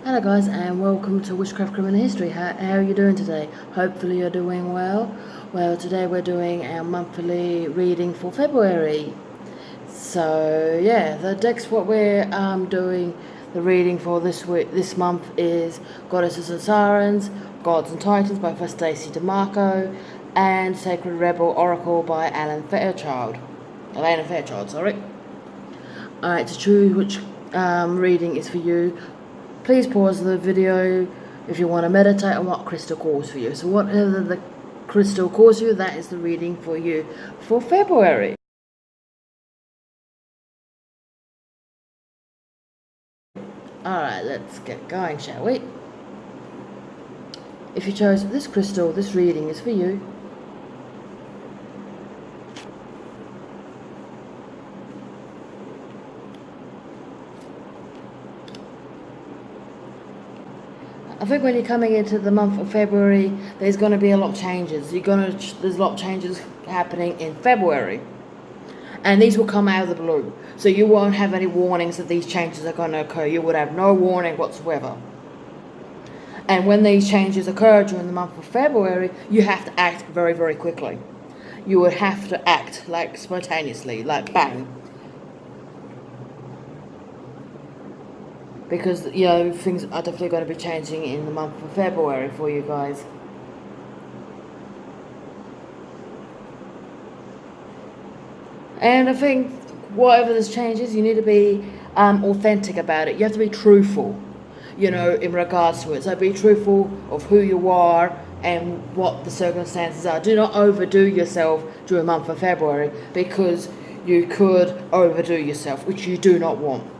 Hello guys and welcome to Witchcraft Criminal History. How are you doing today? Hopefully you're doing well. Well, today we're doing our monthly reading for February. So yeah, the decks what we're doing the reading for this month is Goddesses and Sirens, Gods and Titans by Stacey DeMarco, and Sacred Rebel Oracle by Elena Fairchild, sorry. Alright, to choose which reading is for you, please pause the video if you want to meditate on what crystal calls for you. So whatever the crystal calls you, that is the reading for you for February. Alright, let's get going, shall we? If you chose this crystal, this reading is for you. I think when you're coming into the month of February, there's going to be a lot of changes. There's a lot of changes happening in February. And these will come out of the blue. So you won't have any warnings that these changes are going to occur. You would have no warning whatsoever. And when these changes occur during the month of February, you have to act very, very quickly. You would have to act like spontaneously, like bang. Because, you know, things are definitely going to be changing in the month of February for you guys. And I think whatever this changes, you need to be authentic about it. You have to be truthful, you know, in regards to it. So be truthful of who you are and what the circumstances are. Do not overdo yourself during the month of February, because you could overdo yourself, which you do not want.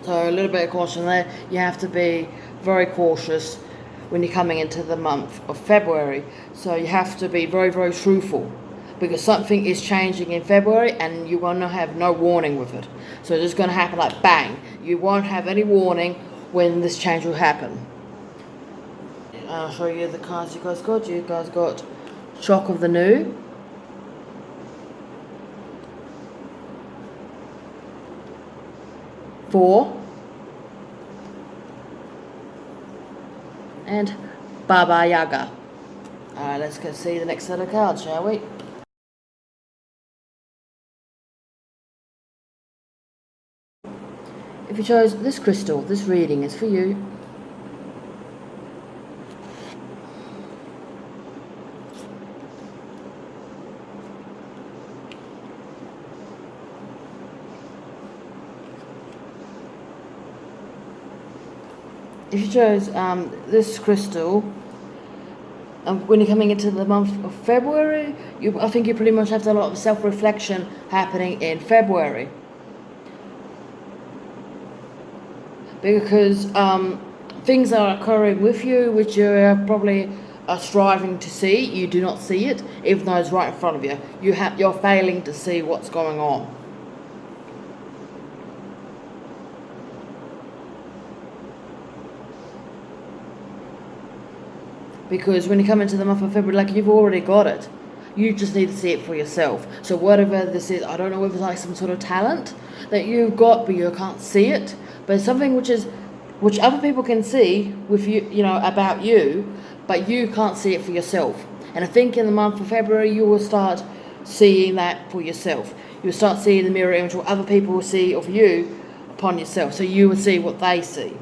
So a little bit of caution there. You have to be very cautious when you're coming into the month of February. So you have to be very, very truthful, because something is changing in February and you want to have no warning with it. So it's just going to happen like bang. You won't have any warning when this change will happen. I'll show you the cards you guys got. You guys got Shock of the New, Four, and Baba Yaga. Alright, let's go see the next set of cards, shall we? If you chose this crystal, this reading is for you. If you chose this crystal, when you're coming into the month of February, I think you pretty much have a lot of self-reflection happening in February. Because things are occurring with you which you're probably striving to see. You do not see it, even though it's right in front of you. You're failing to see what's going on. Because when you come into the month of February, like, you've already got it. You just need to see it for yourself. So whatever this is, I don't know whether it's like some sort of talent that you've got, but you can't see it. But it's something which other people can see with you, you know, about you, but you can't see it for yourself. And I think in the month of February, you will start seeing that for yourself. You'll start seeing the mirror image what other people will see of you upon yourself. So you will see what they see.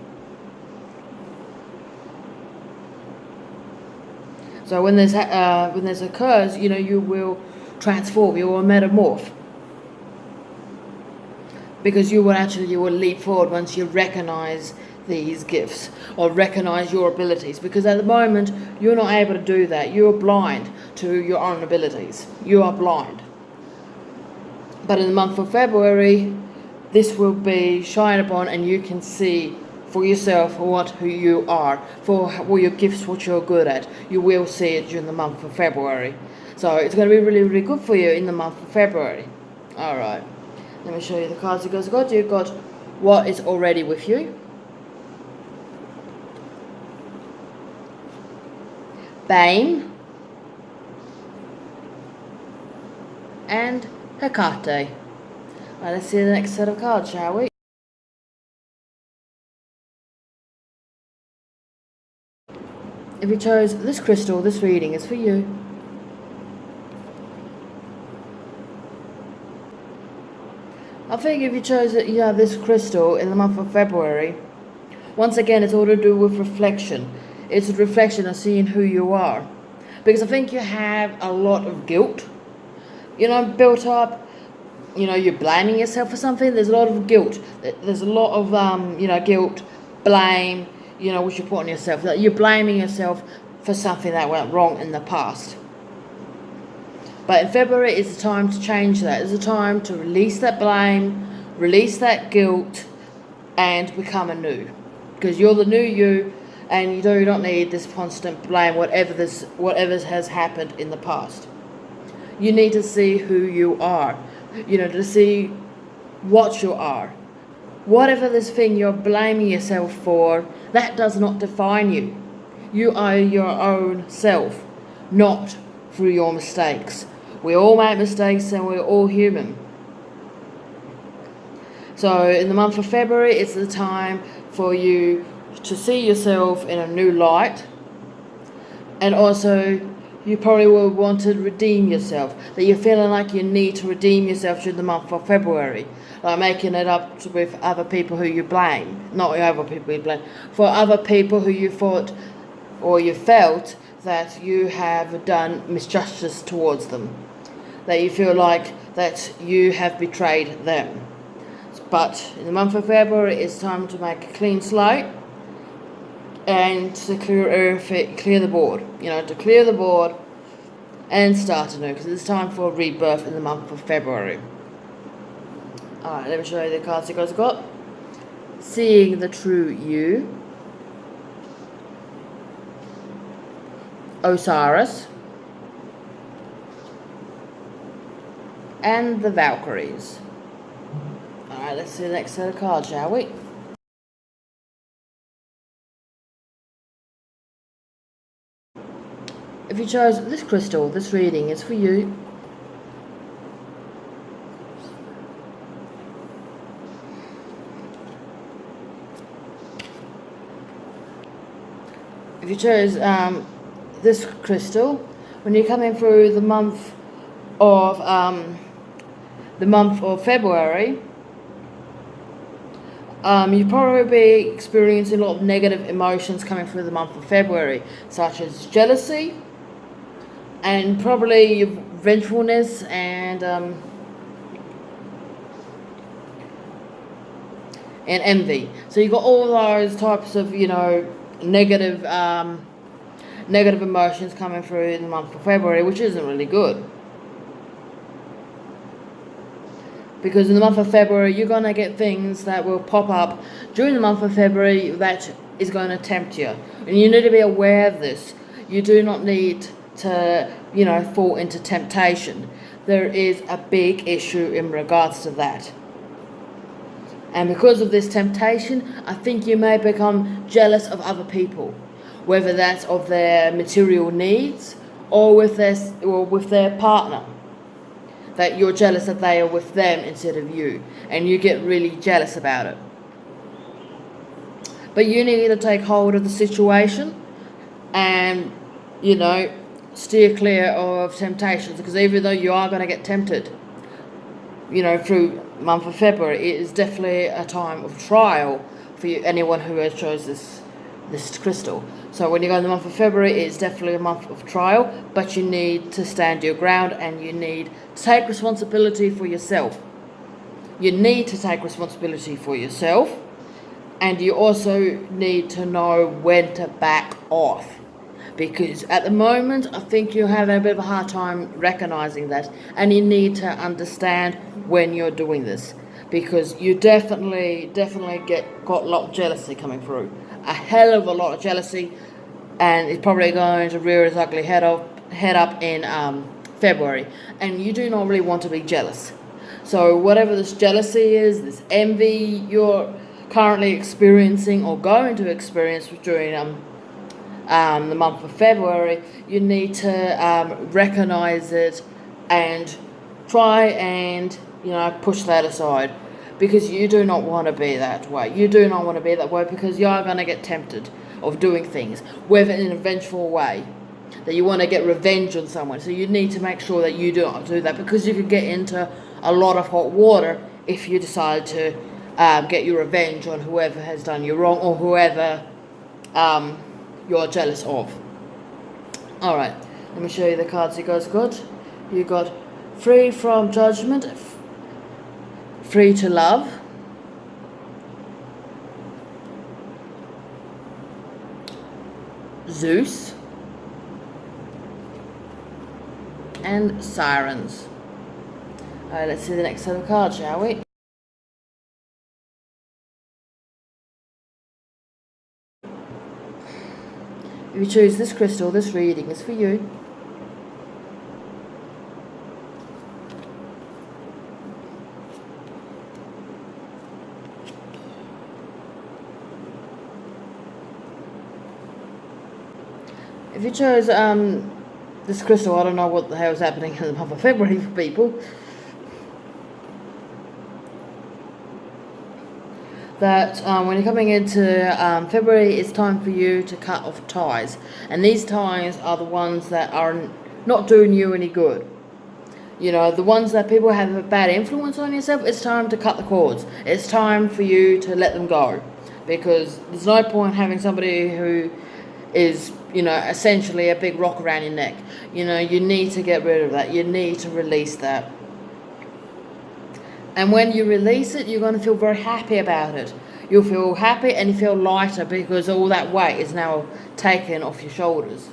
So when this occurs, you know, you will transform, you will metamorph. Because you will leap forward once you recognize these gifts or recognize your abilities. Because at the moment, you're not able to do that. You're blind to your own abilities. You are blind. But in the month of February, this will be shined upon and you can see for yourself who you are, for your gifts, what you're good at. You will see it during the month of February. So it's going to be really, really good for you in the month of February. Alright, let me show you the cards you guys got. You've got what is already with you, Bane, and Hecate. Let's see the next set of cards, shall we? If you chose this crystal, this reading is for you. I think if you chose this crystal in the month of February, once again, it's all to do with reflection. It's a reflection of seeing who you are. Because I think you have a lot of guilt, built up. You're blaming yourself for something. There's a lot of guilt. There's a lot of, guilt, blame, which you put on yourself. That you're blaming yourself for something that went wrong in the past. But in February, it's the time to change that. It's the time to release that blame, release that guilt, and become anew. Because you're the new you, and you do not need this constant blame, whatever has happened in the past. You need to see who you are. To see what you are. Whatever this thing you're blaming yourself for, that does not define you. You are your own self, not through your mistakes. We all make mistakes and we're all human. So in the month of February, it's the time for you to see yourself in a new light. And also, you probably will want to redeem yourself. That you're feeling like you need to redeem yourself during the month of February. Like making it up with other people who you blame. Not other people you blame. For other people who you thought or you felt that you have done misjustice towards them. That you feel like that you have betrayed them. But in the month of February, it's time to make a clean slate. And to clear the board, to clear the board and start anew, because it's time for a rebirth in the month of February. Alright, let me show you the cards you guys got. Seeing the true you. Osiris. And the Valkyries. Alright, let's see the next set of cards, shall we? If you chose this crystal, this reading is for you. If you chose this crystal, when you're coming through the month of February, you probably be experiencing a lot of negative emotions coming through the month of February, such as jealousy, and probably vengefulness and envy. So you've got all those types of negative emotions coming through in the month of February, which isn't really good. Because in the month of February, you're going to get things that will pop up during the month of February that is going to tempt you. And you need to be aware of this. You do not need to, fall into temptation. There is a big issue in regards to that. And because of this temptation, I think you may become jealous of other people. Whether that's of their material needs or with their partner. That you're jealous that they are with them instead of you. And you get really jealous about it. But you need to take hold of the situation and, steer clear of temptations. Because even though you are going to get tempted, through the month of February, it is definitely a time of trial for anyone who has chose this crystal. So when you go in the month of February, it's definitely a month of trial, but you need to stand your ground and you need to take responsibility for yourself. You need to take responsibility for yourself, and you also need to know when to back off. Because at the moment, I think you're having a bit of a hard time recognizing that, and you need to understand when you're doing this. Because you definitely got a lot of jealousy coming through. A hell of a lot of jealousy, and it's probably going to rear its ugly head up in February. And you do not really want to be jealous. So whatever this jealousy is, this envy you're currently experiencing or going to experience during the month of February, you need to recognize it and try and push that aside, because you do not want to be that way. You do not want to be that way because you are going to get tempted. of doing things, whether in a vengeful way, that you want to get revenge on someone. So you need to make sure that you don't do that, because you could get into a lot of hot water if you decide to get your revenge on whoever has done you wrong, or whoever you're jealous of. Alright, let me show you the cards you guys got. You got free from judgment, free to love, Zeus, and Sirens. Alright, let's see the next set of cards, shall we? If you choose this crystal, this reading is for you. If you chose this crystal, I don't know what the hell is happening in the month of February for people. That when you're coming into February, it's time for you to cut off ties. And these ties are the ones that are not doing you any good. You know, the ones that people have a bad influence on yourself, it's time to cut the cords. It's time for you to let them go. Because there's no point having somebody who is, you know, essentially a big rock around your neck. You know, you need to get rid of that. You need to release that. And when you release it, you're going to feel very happy about it. You'll feel happy and you feel lighter, because all that weight is now taken off your shoulders.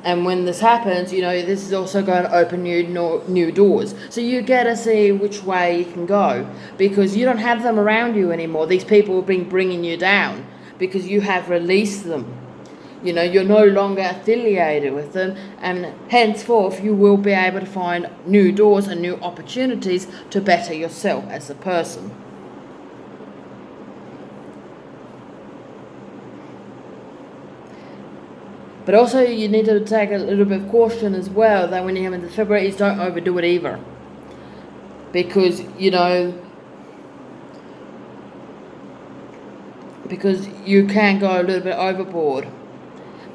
And when this happens, you know, this is also going to open you new doors. So you get to see which way you can go, because you don't have them around you anymore. These people have been bringing you down because you have released them. You know, you're no longer affiliated with them, and henceforth you will be able to find new doors and new opportunities to better yourself as a person. But also you need to take a little bit of caution as well, that when you come into February, don't overdo it either. Because, you know, because you can go a little bit overboard.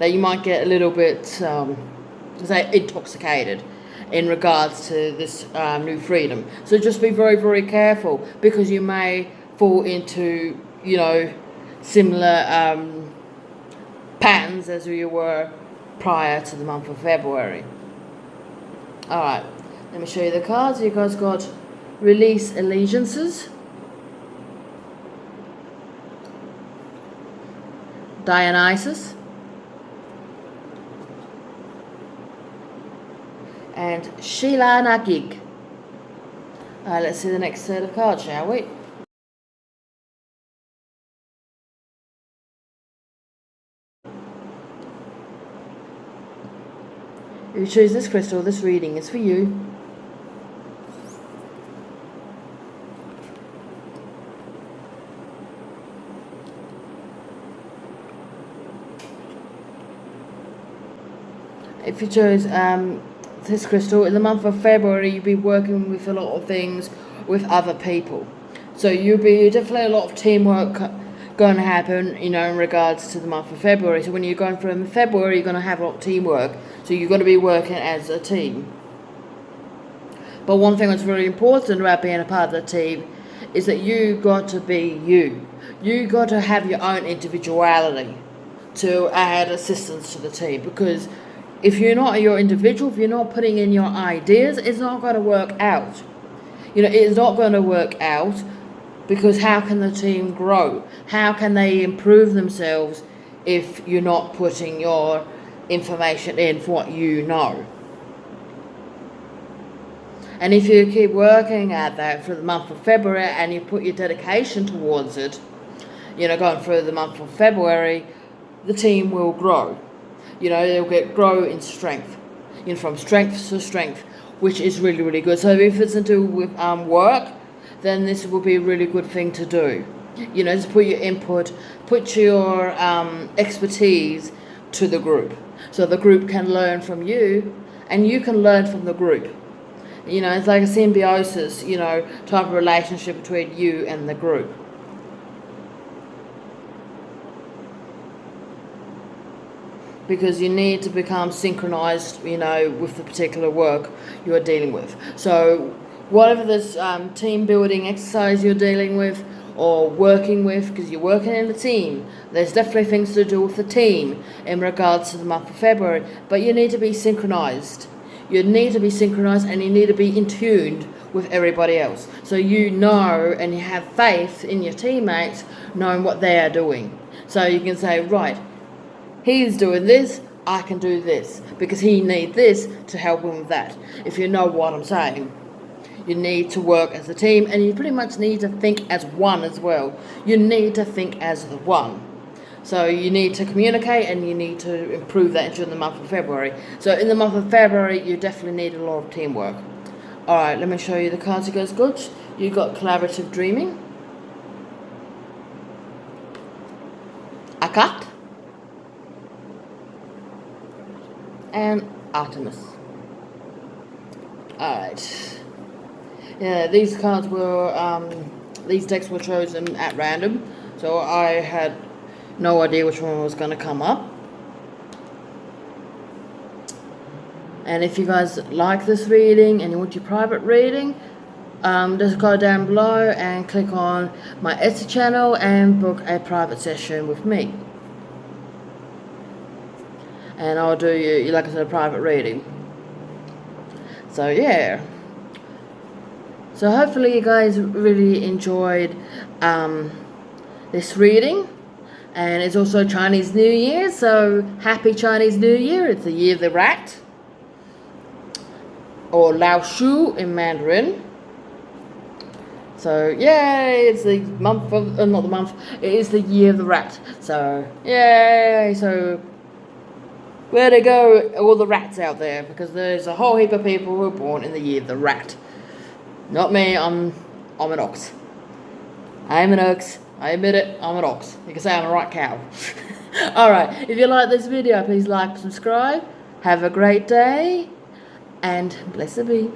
That you might get a little bit, say, intoxicated in regards to this new freedom. So just be very, very careful, because you may fall into, you know, similar patterns as you were prior to the month of February. Alright, let me show you the cards. You guys got Release Allegiances, Dionysus, and Sheila Nagig. Let's see the next set of cards, shall we? If you choose this crystal, this reading is for you. If you chose this crystal, in the month of February, you'll be working with a lot of things with other people. So you'll be definitely a lot of teamwork going to happen, you know, in regards to the month of February. So when you're going from February, you're going to have a lot of teamwork. So you're going to be working as a team. But one thing that's really important about being a part of the team is that you got to be you. You got to have your own individuality to add assistance to the team, because if you're not your individual, if you're not putting in your ideas, it's not going to work out. You know, it's not going to work out, because how can the team grow? How can they improve themselves if you're not putting your information in for what you know? And if you keep working at that for the month of February and you put your dedication towards it, you know, going through the month of February, the team will grow. You know, they'll grow in strength, you know, from strength to strength, which is really, really good. So if it's to do with work, then this will be a really good thing to do. You know, just put your input, put your expertise to the group, so the group can learn from you, and you can learn from the group. You know, it's like a symbiosis, you know, type of relationship between you and the group. because you need to become synchronized, with the particular work you are dealing with. So whatever this team building exercise you're dealing with or working with, because you're working in a team, there's definitely things to do with the team in regards to the month of February, but you need to be synchronized. You need to be synchronized and you need to be in tune with everybody else. So and you have faith in your teammates knowing what they are doing. So you can say, right, he's doing this, I can do this, because he needs this to help him with that. If you know what I'm saying. You need to work as a team, and you pretty much need to think as one as well. You need to think as the one. So you need to communicate, and you need to improve that during the month of February. So in the month of February, you definitely need a lot of teamwork. Alright, let me show you the cards you guys got. You got Collaborative Dreaming, Akat, and Artemis. Alright. Yeah, these cards were, these decks were chosen at random, so I had no idea which one was going to come up. And if you guys like this reading and you want your private reading, just go down below and click on my Etsy channel and book a private session with me. And I'll do you, like I said, a private reading. So yeah. So hopefully you guys really enjoyed this reading. And it's also Chinese New Year, so happy Chinese New Year. It's the year of the rat, or Lao Shu in Mandarin. So yay, it's the month of, not the month, it is the year of the rat. So yay, so where to go, all the rats out there, because there's a whole heap of people who are born in the year of the rat. Not me, I'm an ox. I'm an ox. I admit it, I'm an ox. You can say I'm a right cow. Alright, if you like this video, please like, subscribe. Have a great day, and blessed be.